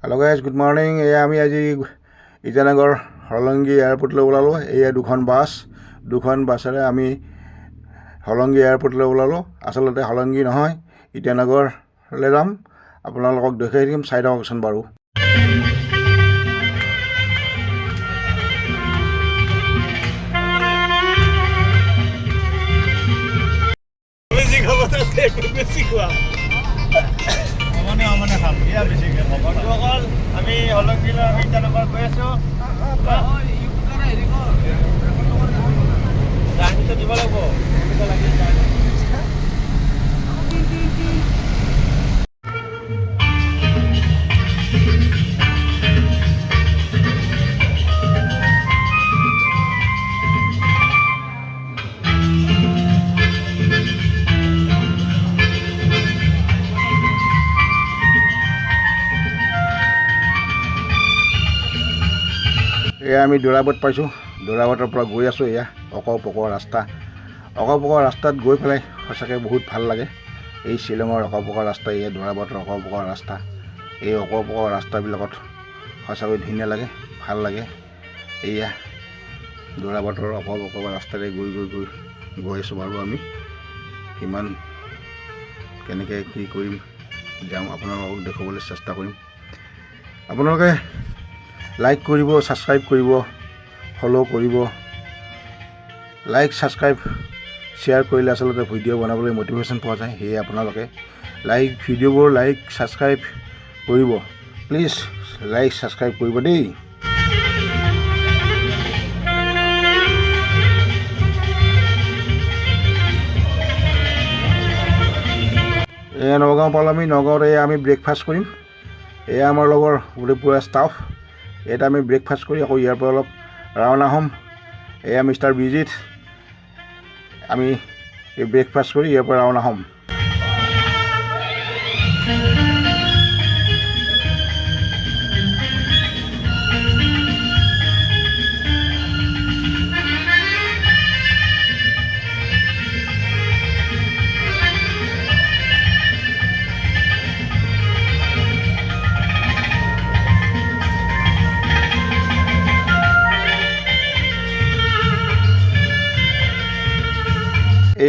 Hello' guys, good morning. এয়া আমি আজি ইটানগৰ হলংগী এয়াৰপৰ্টলৈ ওলালোঁ। এয়া দুখন বাছেৰে আমি হলংগী এয়াৰপৰ্টলৈ ওলালোঁ। আচলতে হলংগী নহয়, ইটানগৰলৈ যাম। আপোনালোকক দেখুৱাই দিম, চাই থাককচোন বাৰু। আমি হলংগীলৈ আমি ইটানগৰ গৈ আছোঁ। জাৰ্ণিটো দিব লাগিব। এয়া আমি দৰাবত পাইছোঁ। দৰাবতৰ পৰা গৈ আছোঁ। এয়া অকপকৰ ৰাস্তাত গৈ পেলাই সঁচাকৈ বহুত ভাল লাগে। এই শ্বিলঙৰ অকপকৰ ৰাস্তা, এয়া দৰাবতৰ অকপকৰ ৰাস্তা। এই অকপকৰ ৰাস্তাবিলাকত সঁচাকৈ ধুনীয়া লাগে, ভাল লাগে। এয়া দৰাবতৰ অকপকৰ ৰাস্তাৰে গৈ আছোঁ বাৰু। আমি কিমান কেনেকৈ কি কৰিম যাম আপোনালোকক দেখুৱাবলৈ চেষ্টা কৰিম। আপোনালোকে লাইক কৰিব, ছাবস্ক্ৰাইব কৰিব, ফ'ল' কৰিব। লাইক, ছাবস্ক্ৰাইব, শ্বেয়াৰ কৰিলে আচলতে ভিডিঅ' বনাবলৈ মটিভেশ্যন পোৱা যায়। সেয়ে আপোনালোকে ভিডিঅ'বোৰ লাইক, ছাবস্ক্ৰাইব কৰিব। প্লিজ লাইক, ছাবস্ক্ৰাইব কৰিব দেই। এয়া নগাঁও পালোঁ আমি। নগাঁৱত এয়া আমি ব্ৰেকফাষ্ট কৰিম। এয়া আমাৰ লগৰ পুৰা ষ্টাফ। ইয়াত আমি ব্ৰেকফাষ্ট কৰি আকৌ ইয়াৰ পৰা অলপ ৰাওনা হ'ম। এয়া মিষ্টাৰ বিজিত। আমি এই ব্ৰেকফাষ্ট কৰি ইয়াৰ পৰা ৰাওনা হ'ম।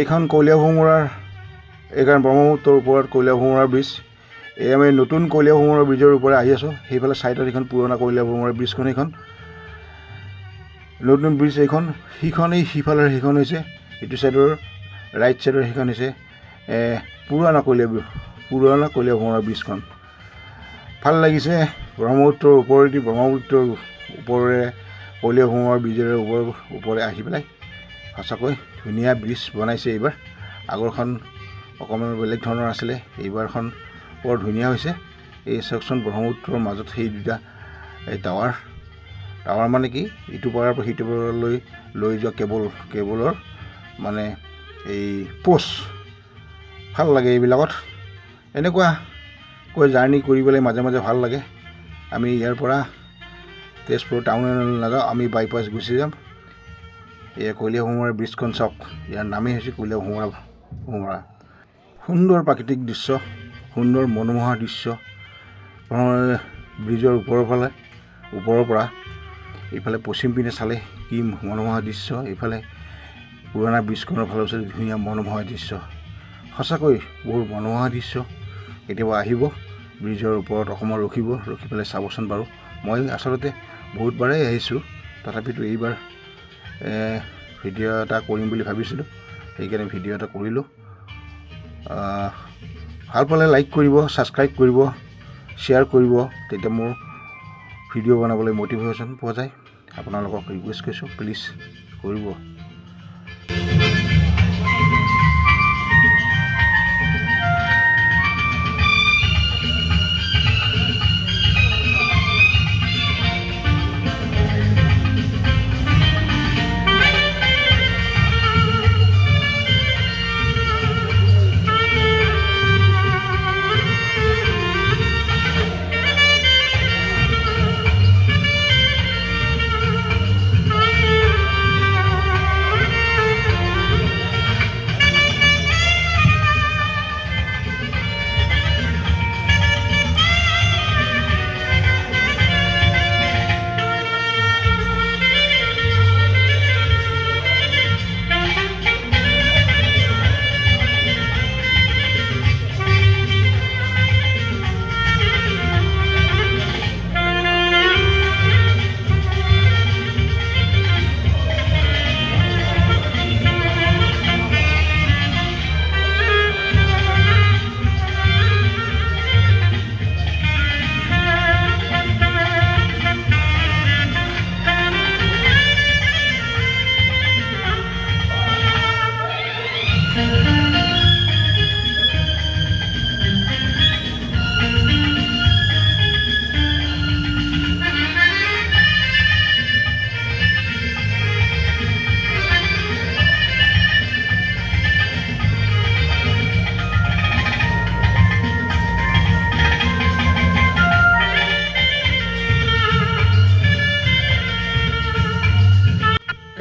এইখন কলীয়াভোমোৰাৰ, এইখন ব্ৰহ্মপুত্ৰৰ ওপৰত কলীয়াভোমোৰা ব্ৰিজ। এই আমি নতুন কলীয়াভোমোৰা ব্ৰিজৰ ওপৰত আহি আছোঁ। সেইফালে ছাইডত এইখন পুৰণা কলীয়াভোমোৰা ব্ৰিজখন, এইখন নতুন ব্ৰিজ। এইখন সিফালৰ সেইখন হৈছে, ইটো ছাইডৰ ৰাইট ছাইডৰ সেইখন হৈছে পুৰণা কলীয়াভোমোৰা ব্ৰিজখন। ভাল লাগিছে। ব্ৰহ্মপুত্ৰৰ ওপৰেৰে কলীয়াভোমোৰা ব্ৰিজৰ ওপৰে আহি পেলাই সঁচাকৈ ধুনীয়া ব্ৰিজ বনাইছে এইবাৰ। আগৰখন অকণমান বেলেগ ধৰণৰ আছিলে, এইবাৰখন বৰ ধুনীয়া হৈছে। এই চাওকচোন, ব্ৰহ্মপুত্ৰৰ মাজত সেই দুটা এই টাৱাৰ মানে কি, ইটো পাৰৰ পৰা সিটো পাৰলৈ লৈ যোৱা কেবলৰ মানে এই পোষ্ট। ভাল লাগে এইবিলাকত। এনেকুৱাকৈ জাৰ্ণি কৰিবলৈ মাজে মাজে ভাল লাগে। আমি ইয়াৰ পৰা তেজপুৰ টাউনলৈ নাযাওঁ, আমি বাইপাছ গুচি যাম। এয়া কলীয়াভোমোৰা ব্ৰিজখন চাওক, ইয়াৰ নামেই হৈছে কলীয়াভোমোৰা। সুন্দৰ প্ৰাকৃতিক দৃশ্য, সুন্দৰ মনোমোহা দৃশ্য। ব্ৰিজৰ ওপৰৰ পৰা এইফালে পশ্চিম পিনে চালে কি মনোমোহা দৃশ্য, এইফালে পুৰণা ব্ৰিজখনৰ ফালে চালে ধুনীয়া মনোমোহা দৃশ্য। সঁচাকৈ বহুত মনোমোহা দৃশ্য। কেতিয়াবা আহিব ব্ৰিজৰ ওপৰত, অকণমান ৰখি পেলাই চাবচোন বাৰু। মই আচলতে বহুতবাৰেই আহিছোঁ, তথাপিতো এইবাৰ ভিডিঅ' এটা কৰিম বুলি ভাবিছিলোঁ, সেইকাৰণে ভিডিঅ' এটা কৰিলোঁ। ভাল পালে লাইক কৰিব, ছাবস্ক্ৰাইব কৰিব, শ্বেয়াৰ কৰিব, তেতিয়া মোৰ ভিডিঅ' বনাবলৈ মটিভেশ্যন পোৱা যায়। আপোনালোকক ৰিকুৱেষ্ট কৰিছোঁ, প্লিজ কৰিব।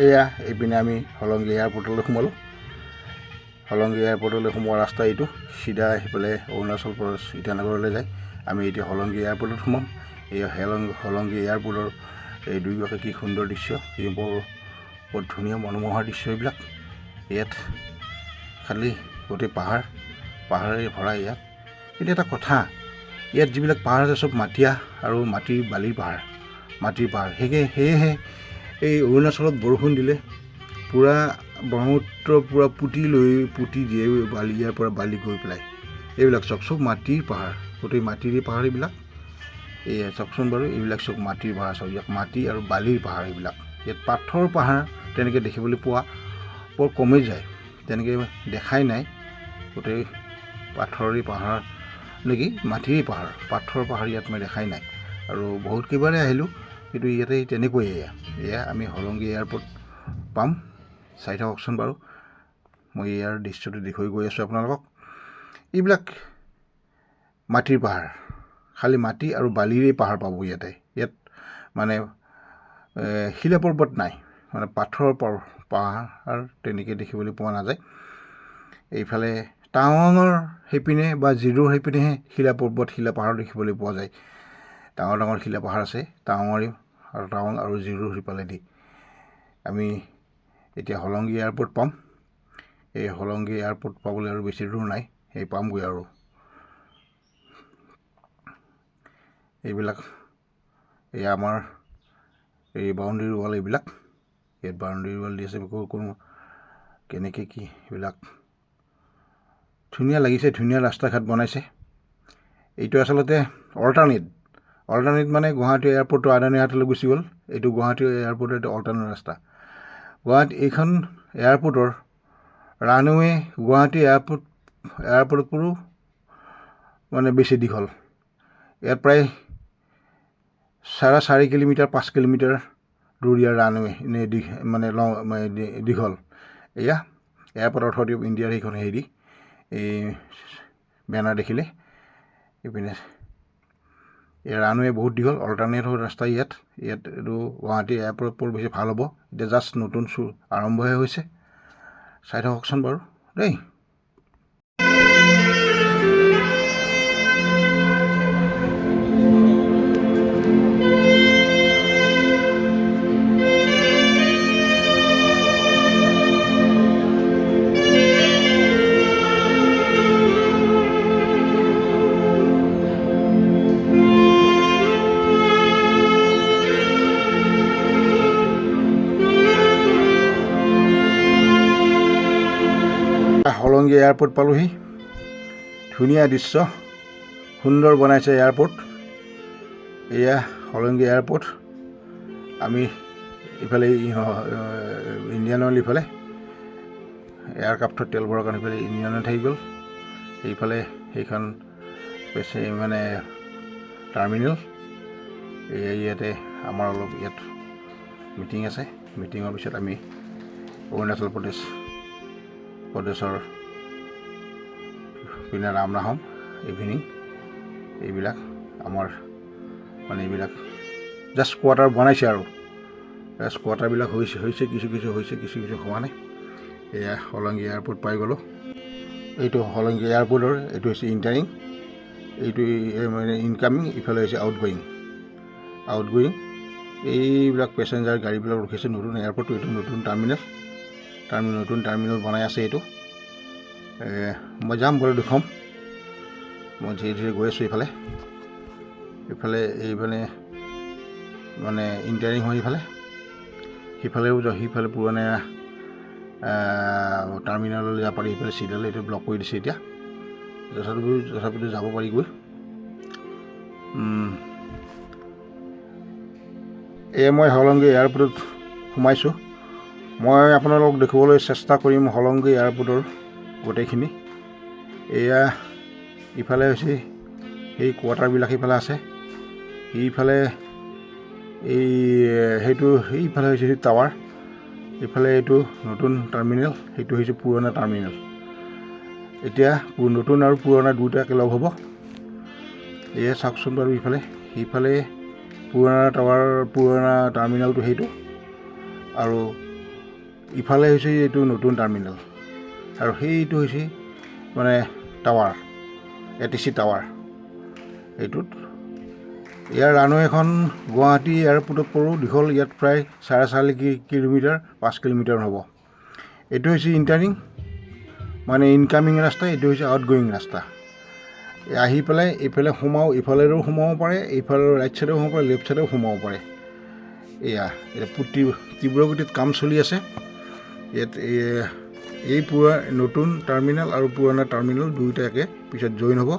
এয়া এইপিনে আমি হলংগী এয়াৰপৰ্টলৈ সোমালোঁ। হলংগী এয়াৰপৰ্টলৈ সোমোৱা ৰাস্তা এইটো, চিধা সেইফালে অৰুণাচল প্ৰদেশ ইটানগৰলৈ যায়। আমি এতিয়া হলংগী এয়াৰপৰ্টত সোমাম। এই হলংগী এয়াৰপৰ্টৰ এই দুয়োকাষে কি সুন্দৰ দৃশ্য, এই বৰ ধুনীয়া মনোমোহা দৃশ্য এইবিলাক। ইয়াত খালি গোটেই পাহাৰেৰে ভৰা ইয়াত। কিন্তু এটা কথা, ইয়াত যিবিলাক পাহাৰ আছে চব মাটিয়া আৰু বালিৰ পাহাৰ। সেয়েহে এই অৰুণাচলত বৰষুণ দিলে পূৰা ব্ৰহ্মপুত্ৰ পূৰা পুতি দিয়ে বালি, ইয়াৰ পৰা বালি গৈ পেলাই। এইবিলাক চব মাটিৰ পাহাৰ, গোটেই মাটিৰে পাহাৰ এইবিলাক। এয়া চাওকচোন বাৰু, এইবিলাক চব মাটিৰ পাহাৰ। চাওক, ইয়াত মাটি আৰু বালিৰ পাহাৰ এইবিলাক। ইয়াত পাথৰ পাহাৰ তেনেকৈ দেখিবলৈ পোৱা বৰ কমেই যায়, তেনেকৈ দেখাই নাই। গোটেই পাথৰেই পাহাৰ নেকি, মাটিৰেই পাহাৰ, পাথৰ পাহাৰ ইয়াত মই দেখাই নাই। আৰু বহুত কেইবাৰে আহিলোঁ, কিন্তু ইয়াতে তেনেকৈয়ে এয়া আমি হলংগী এয়াৰপৰ্ট পাম। চাই থাককচোন বাৰু, মই ইয়াৰ দৃশ্যটো দেখুৱাই গৈ আছোঁ আপোনালোকক। এইবিলাক মাটিৰ পাহাৰ, খালি মাটি আৰু বালিৰেই পাহাৰ পাব ইয়াতে। ইয়াত মানে শিলা পৰ্বত নাই, মানে পাথৰৰ পাহাৰ তেনেকৈ দেখিবলৈ পোৱা নাযায়। এইফালে টাৱাঙৰ সেইপিনে বা জিৰ'ৰ সেইপিনেহে শিলা পাহাৰ দেখিবলৈ পোৱা যায়। ডাঙৰ ডাঙৰ শিলা পাহাৰ আছে টাৱাং আৰু জিৰ'ৰ সিফালেদি। আমি এতিয়া হলংগী এয়াৰপৰ্ট পাম। এই হলংগী এয়াৰপৰ্ট পাবলৈ আৰু বেছি দূৰ নাই, সেই পামগৈ আৰু। এইবিলাক এয়া আমাৰ এই বাউণ্ডেৰী ৱাল, এইবিলাক ইয়াত বাউণ্ডেৰী ৱাল দি আছে। কোনো কেনেকৈ কি এইবিলাক ধুনীয়া লাগিছে, ধুনীয়া ৰাস্তা ঘাট বনাইছে। এইটো আচলতে অল্টাৰনেট মানে গুৱাহাটী এয়াৰপৰ্টটো আদানীহাটলৈ গুচি গ'ল। এইটো গুৱাহাটী এয়াৰপৰ্টৰ এইটো অল্টাৰনেট ৰাস্তা। এইখন এয়াৰপৰ্টৰ ৰানৱে গুৱাহাটী এয়াৰপৰ্টতকৈও মানে বেছি দীঘল। ইয়াত প্ৰায় 4.5 কিলোমিটাৰ 5 কিলোমিটাৰ দূৰ ইয়াৰ ৰানৱে মানে দীঘল। এয়া এয়াৰপৰ্ট অথৰিটি অফ ইণ্ডিয়াৰ সেইখন হেৰি এই বেনাৰ দেখিলে এইপিনে এই ৰানৱে বহুত দীঘল, অল্টাৰনেট ৰাস্তা ইয়াত এইটো গুৱাহাটী এয়াৰপৰ্ট বৰ বেছি ভাল হ'ব। এতিয়া জাষ্ট নতুন আৰম্ভহে হৈছে। চাই থাককচোন বাৰু দেই। হলংগী এয়াৰপৰ্ট পালোহি। ধুনীয়া দৃশ্য, সুন্দৰ বনাইছে এয়াৰপৰ্ট। এয়া হলংগী এয়াৰপৰ্ট। আমি ইফালে ইণ্ডিয়ান অইল, ইফালে এয়াৰক্ৰাফ্টত তেল ভৰাৰ কাৰণে ইফালে ইণ্ডিয়ান অইল থাকি গ'ল। এইফালে সেইখন মানে টাৰ্মিনেল। ইয়াতে আমাৰ অলপ ইয়াত মিটিং আছে। মিটিঙৰ পিছত আমি অৰুণাচল প্ৰদেশৰ পিনে ৰাওনা হ'ম ইভিনিং। এইবিলাক আমাৰ মানে এইবিলাক জাষ্ট কোৱাৰ্টাৰ বনাইছে আৰু জাষ্ট কোৱাৰ্টাৰবিলাক হৈছে কিছু কিছু হোৱা নাই। এয়া হলংগী এয়াৰপৰ্ট পাই গ'লোঁ। এইটো হলংগী এয়াৰপৰ্টৰ এইটো হৈছে ইণ্টাৰিং, এইটো মানে ইনকামিং, ইফালে হৈছে আউটগয়িং। এইবিলাক পেচেঞ্জাৰ গাড়ীবিলাক ৰখিছে। নতুন এয়াৰপৰ্টটো এইটো নতুন টাৰ্মিনেল বনাই আছে। এইটো মই যাম বাৰু, দেখুৱাম। মই ধীৰে ধীৰে গৈ আছোঁ এইফালে মানে ইণ্টাৰিং হয়। সিফালে পুৰণা টাৰ্মিনেললৈ যাব পাৰি। সিফালে চিৰিয়েল এইটো ব্লক কৰি দিছে এতিয়া। তথাপিতো যাব পাৰি গৈ। এয়া মই হলংগী এয়াৰপৰ্টত সোমাইছোঁ। মই আপোনালোকক দেখুৱাবলৈ চেষ্টা কৰিম হলংগী এয়াৰপৰ্টৰ গোটেইখিনি। এয়া ইফালে হৈছে সেই কোৱাৰ্টাৰবিলাক সিফালে আছে। সেইফালে সেইফালে হৈছে টাৱাৰ। এইফালে এইটো নতুন টাৰ্মিনেল, সেইটো হৈছে পুৰণা টাৰ্মিনেল। এতিয়া নতুন আৰু পুৰণা দুয়োটা একেলগ হ'ব। এয়া চাওকচোন বাৰু, সিফালে পুৰণা টাৰ্মিনেলটো সেইটো, আৰু ইফালে হৈছে এইটো নতুন টাৰ্মিনেল আৰু সেইটো হৈছে মানে টাৱাৰ ATC টাৱাৰ। এইটোত ইয়াৰ ৰানৱেখন গুৱাহাটী এয়াৰপৰ্টত পৰো দীঘল, ইয়াত প্ৰায় 4.5 কিলোমিটাৰ 5 কিলোমিটাৰ হ'ব। এইটো হৈছে ইণ্টাৰিং মানে ইনকামিং ৰাস্তা, এইটো হৈছে আউটগয়িং ৰাস্তা। আহি পেলাই এইফালে সোমাও, ইফালেও সোমাব পাৰে, এইফালেও ৰাইট ছাইডেও সোমাব পাৰে, লেফ্ট ছাইডেও সোমাব পাৰে। এয়া তীব্ৰ গতিত কাম চলি আছে ইয়াত। এই নতুন টাৰ্মিনেল আৰু পুৰণা টাৰ্মিনেল দুয়োটাকে পিছত জইন হ'ব।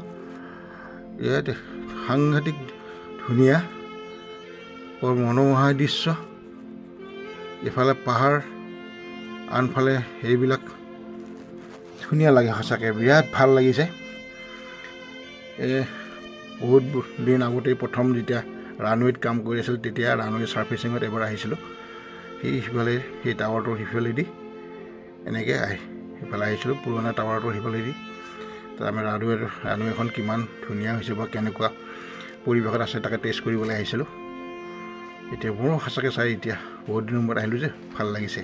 ইয়াত সাংঘাতিক ধুনীয়া বৰ মনোমোহা দৃশ্য। ইফালে পাহাৰ, আনফালে সেইবিলাক ধুনীয়া লাগে, সঁচাকৈ বিৰাট ভাল লাগিছে। বহুত দিন আগতেই প্ৰথম যেতিয়া ৰানৱেত কাম কৰি আছিল তেতিয়া ৰানৱে ছাৰ্ফেচিঙত এবাৰ আহিছিলোঁ। সিফালে সেই টাৱাৰটোৰ সিফালেদি এনেকৈ সিফালে আহিছিলোঁ, পুৰণা টাৱাৰটোৰ সিফালেদি। তাত আমি ৰানৱেখন কিমান ধুনীয়া হৈছে বা কেনেকুৱা পৰিৱেশত আছে তাকে টেষ্ট কৰিবলৈ আহিছিলোঁ। এতিয়া মোৰো সঁচাকৈ চাই এতিয়া বহুত দিনৰ মূৰত আহিলোঁ যে ভাল লাগিছে।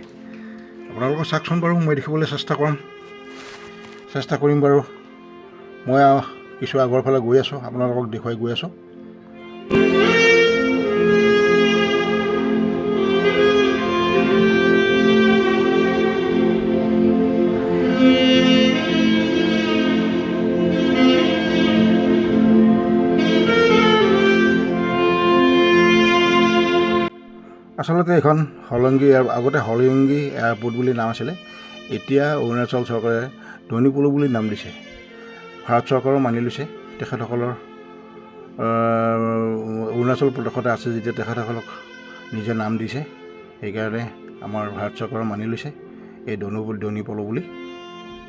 আপোনালোকক চাওকচোন বাৰু, মই দেখিবলৈ চেষ্টা কৰিম বাৰু। মই কিছু আগৰ ফালে গৈ আছোঁ, আপোনালোকক দেখুৱাই গৈ আছোঁ। আচলতে এখন আগতে হলংগী এয়াৰপৰ্ট বুলি নাম আছিলে, এতিয়া অৰুণাচল চৰকাৰে ধনীপল বুলি নাম দিছে। ভাৰত চৰকাৰেও মানি লৈছে তেখেতসকলৰ অৰুণাচল প্ৰদেশতে আছে যেতিয়া তেখেতসকলক নিজে নাম দিছে, সেইকাৰণে আমাৰ ভাৰত চৰকাৰে মানি লৈছে এই ধনীপল বুলি।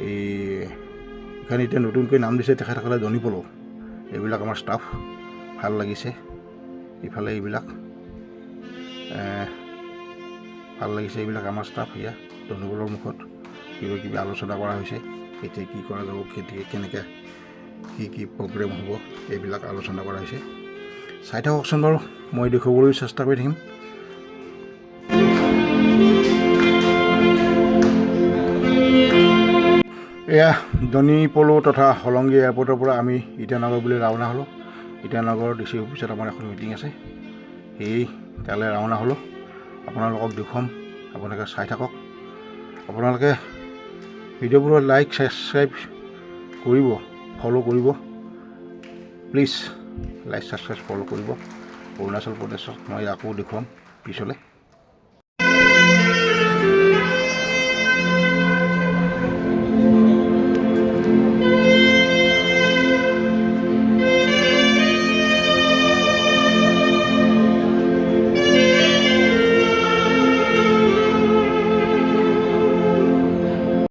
এইখানে এতিয়া নতুনকৈ নাম দিছে তেখেতসকলে ধনীপল। এইবিলাক আমাৰ ষ্টাফ, ভাল লাগিছে। ইফালে এইবিলাক ভাল লাগিছে, এইবিলাক আমাৰ ষ্টাফ। এয়া ধনীপলৰ মুখত কিবা আলোচনা কৰা হৈছে, এতিয়া কি কৰা যাব, কেনেকৈ কি প্ৰগ্ৰেম হ'ব, এইবিলাক আলোচনা কৰা হৈছে। চাই থাককচোন বাৰু, মই দেখুৱাবলৈ চেষ্টা কৰি থাকিম। এয়া ধনীপল তথা হলংগী এয়াৰপৰ্টৰ পৰা আমি ইটানগৰ বুলি ৰাওনা হ'লোঁ। ইটানগৰৰ DC অফিচত আমাৰ এখন মিটিং আছে, সেই তালৈ ৰাওনা হ'লোঁ। আপোনালোকক দেখুৱাম, আপোনালোকে চাই থাকক। আপোনালোকে ভিডিঅ'বোৰত লাইক ছাবস্ক্ৰাইব কৰিব, ফ'ল' কৰিব। প্লিজ লাইক ছাবস্ক্ৰাইব ফ'ল' কৰিব। অৰুণাচল প্ৰদেশত মই আকৌ দেখুৱাম পিছলৈ।